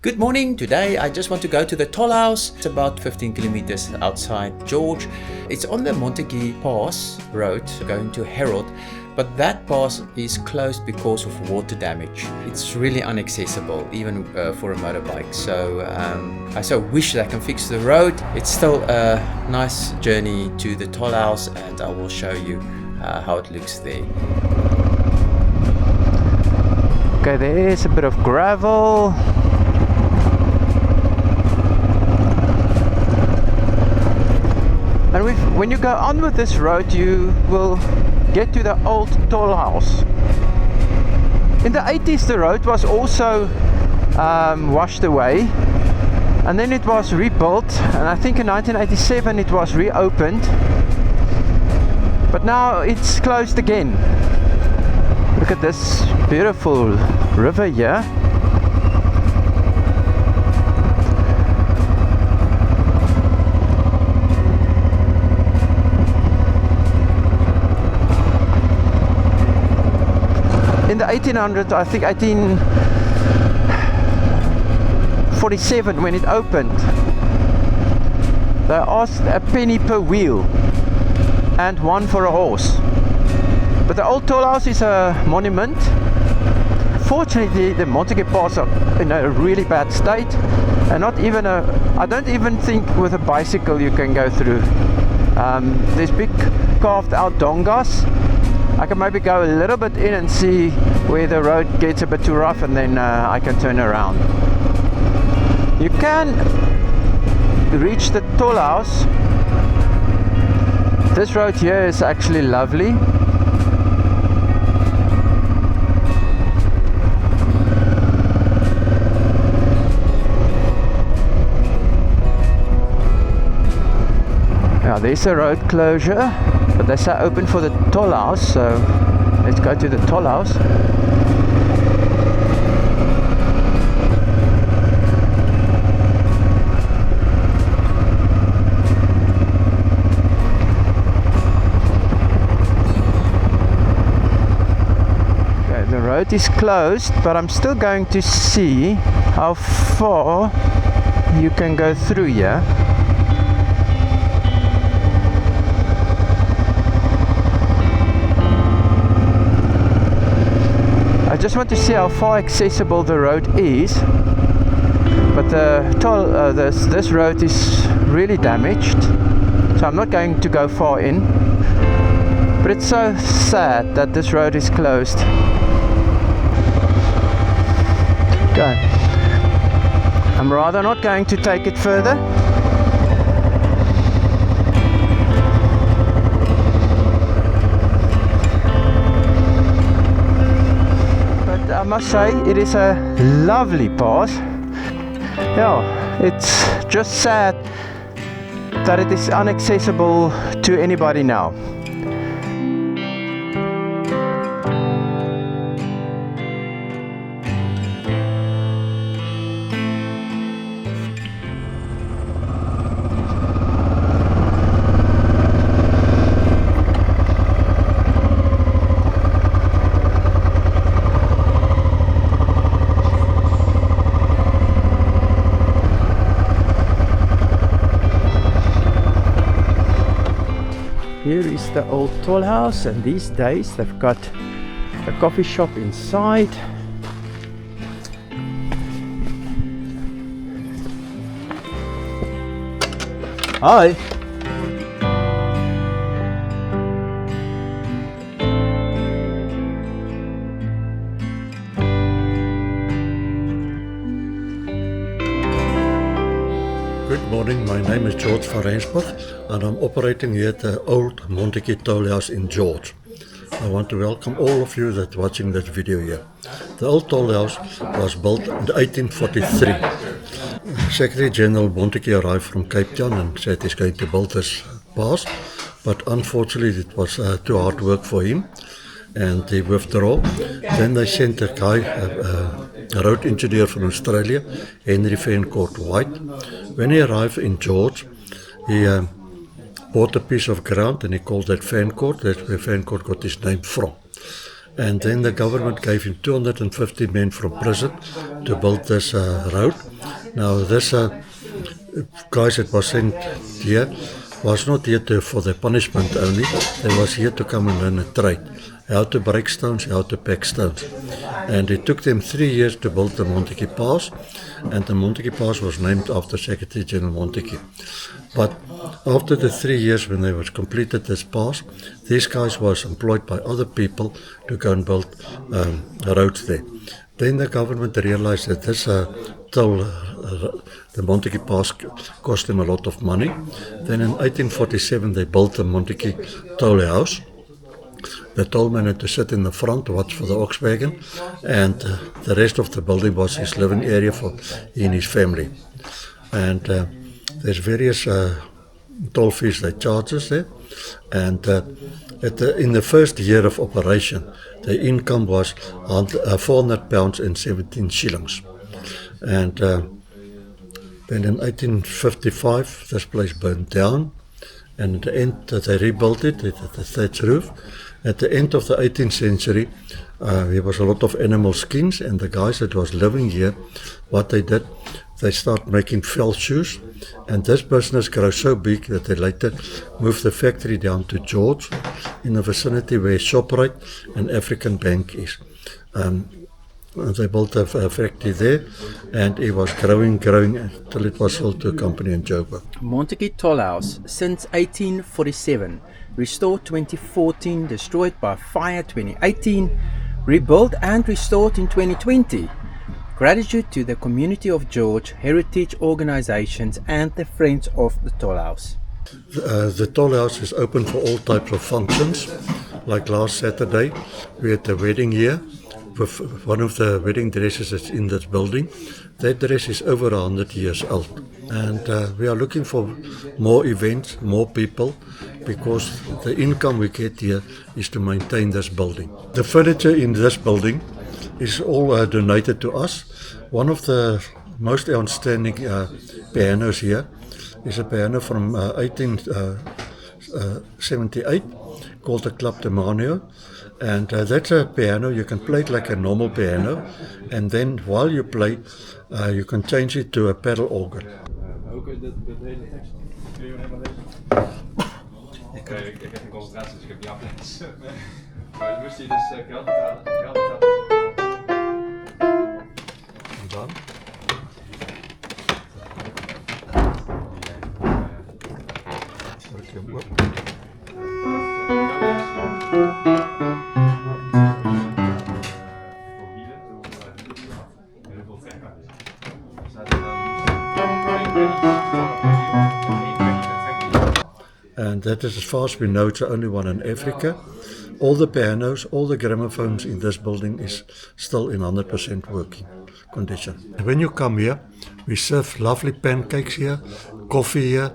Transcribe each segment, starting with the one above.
Good morning. Today I just want to go to the toll house. It's about 15 kilometers outside George. It's on the Montagu Pass road going to Herald, but that pass is closed because of water damage. It's really inaccessible even for a motorbike. So I so wish they can fix the road. It's still a nice journey to the toll house, and I will show you how it looks there. Okay, there is a bit of gravel. And when you go on with this road, you will get to the old toll house. In the 80s the road was also washed away, and then it was rebuilt, and I think in 1987 it was reopened, but now it's closed again. Look at this beautiful river here. In the 1800s, I think 1847, when it opened, they asked a penny per wheel and one for a horse. But the old toll house is a monument. Fortunately, the Montagu Pass are in a really bad state, and not even I don't even think with a bicycle you can go through. There's big carved out dongas. I can maybe go a little bit in and see where the road gets a bit too rough, and then I can turn around. You can reach the toll house. This road here is actually lovely. Now there's a road closure, but they say open for the toll house, so let's go to the toll house. Okay, the road is closed, but I'm still going to see how far you can go through here. I just want to see how far accessible the road is, but this road is really damaged, so I'm not going to go far in. But it's so sad that this road is closed. Okay, I'm rather not going to take it further. I must say, it is a lovely pass. Yeah, it's just sad that it is inaccessible to anybody now. Here is the old toll house, and these days they've got a coffee shop inside. Hi! Good morning, my name is George van Rensburg, and I'm operating here at the old Montagu Toll House in George. I want to welcome all of you that are watching this video here. The old toll house was built in 1843. Secretary General Montagu arrived from Cape Town and said he's going to build this pass, but unfortunately it was too hard work for him, and he withdrew. Then they sent a guy, a road engineer from Australia, Henry Fancourt White. When he arrived in George, he bought a piece of ground and he called that Fancourt. That's where Fancourt got his name from. And then the government gave him 250 men from prison to build this road. Now this guys that was sent here was not here for the punishment only. They was here to come and learn a trade. How to break stones, how to pack stones. And it took them 3 years to build the Montagu Pass, and the Montagu Pass was named after Secretary General Montagu. But after the 3 years when they was completed this pass, these guys was employed by other people to go and build roads there. Then the government realized that this toll, the Montagu Pass cost them a lot of money. Then in 1847 they built the Montagu toll house. The tollman had to sit in the front, watch for the ox wagon, and the rest of the building was his living area for he and his family. And there's various toll fees they charge us there. And in the first year of operation, the income was £400 and 17 shillings. And then in 1855, this place burned down, and at the end they rebuilt it, the thatch roof. At the end of the 18th century, there was a lot of animal skins, and the guys that was living here, what they did, they started making felt shoes, and this business grew so big that they later moved the factory down to George, in the vicinity where ShopRite and African Bank is. They built a factory there, and it was growing until it was sold to a company in Joburg. Montagu Toll House since 1847, restored 2014, destroyed by fire 2018, rebuilt and restored in 2020. Gratitude to the community of George, heritage organizations and the Friends of the Toll House. The Toll House is open for all types of functions. Like last Saturday, we had a wedding here with one of the wedding dresses that's in this building. That dress is over 100 years old. And we are looking for more events, more people, because the income we get here is to maintain this building. The furniture in this building is all donated to us. One of the most outstanding pianos here is a piano from 1878 called the Club de Manio. And that's a piano, you can play it like a normal piano, and then while you play, you can change it to a pedal organ. Ik heb een concentratie, dus ik heb niet afgeleid. Maar dan moest hij dus geld betalen. En dan? Druk je hem op. And that is, as far as we know, it's the only one in Africa. All the pianos, all the gramophones in this building is still in 100% working condition. When you come here, we serve lovely pancakes here, coffee here,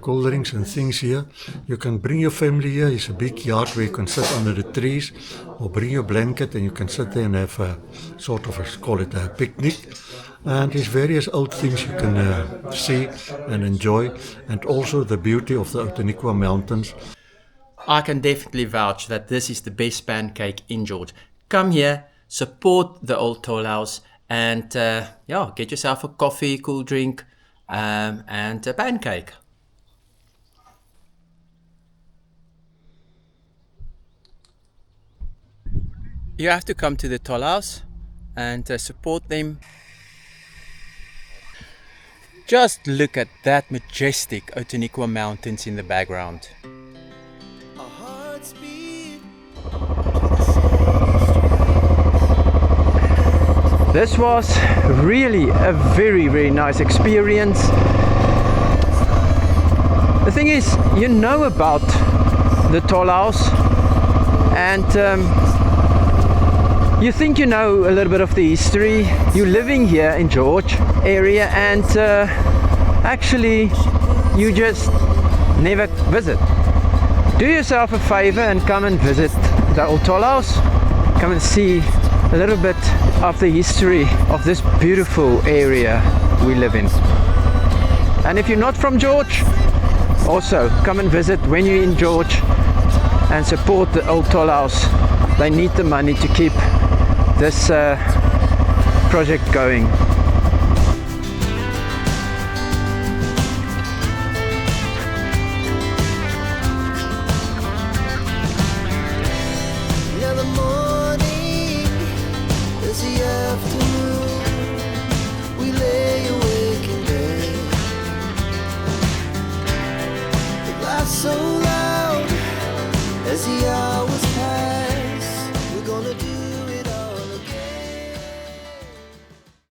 cold drinks and things here. You can bring your family here. It's a big yard where you can sit under the trees, or bring your blanket and you can sit there and have a sort of, call it a picnic. And there's various old things you can see and enjoy, and also the beauty of the Outeniqua Mountains. I can definitely vouch that this is the best pancake in George. Come here, support the old toll house, and get yourself a coffee, cool drink, and a pancake. You have to come to the toll house and support them. Just look at that majestic Outeniqua Mountains in the background. This was really a very, very nice experience. The thing is, you know about the toll house, and you think you know a little bit of the history. You're living here in George area, and actually you just never visit. Do yourself a favor and come and visit the old toll house. Come and see a little bit of the history of this beautiful area we live in. And if you're not from George, also come and visit when you're in George and support the old toll house. They need the money to keep this project going.